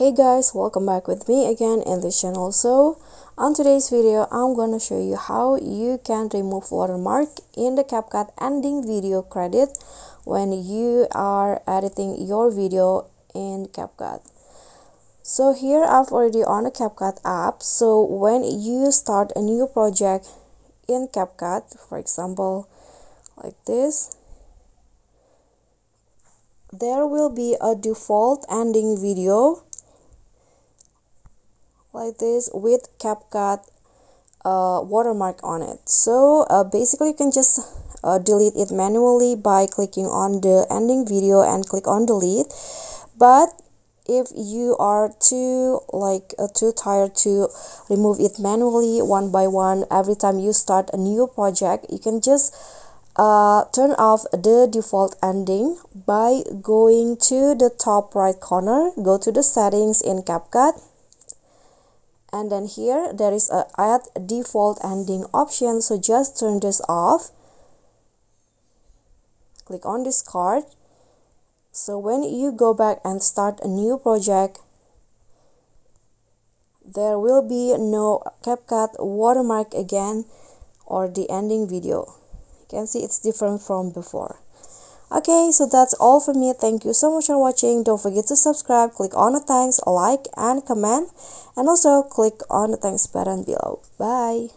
Hey guys, welcome back with me again in this channel. So on today's video I'm gonna show you how you can remove watermark in the CapCut ending video credit when you are editing your video in CapCut. So here I've already on a CapCut app. So when you start a new project in CapCut, for example like this, there will be a default ending video like this with CapCut watermark on it. So basically you can just delete it manually by clicking on the ending video and click on delete. But if you are too tired to remove it manually one by one every time you start a new project, you can just turn off the default ending by going to the top right corner, go to the settings in CapCut, and then here there is a add default ending option. So just turn this off, click on discard. So when you go back and start a new project, there will be no CapCut watermark again or the ending video. You can see it's different from before. Okay, so that's all for me. Thank you so much for watching. Don't forget to subscribe, click on the thanks, like and comment, and also click on the thanks button below. Bye.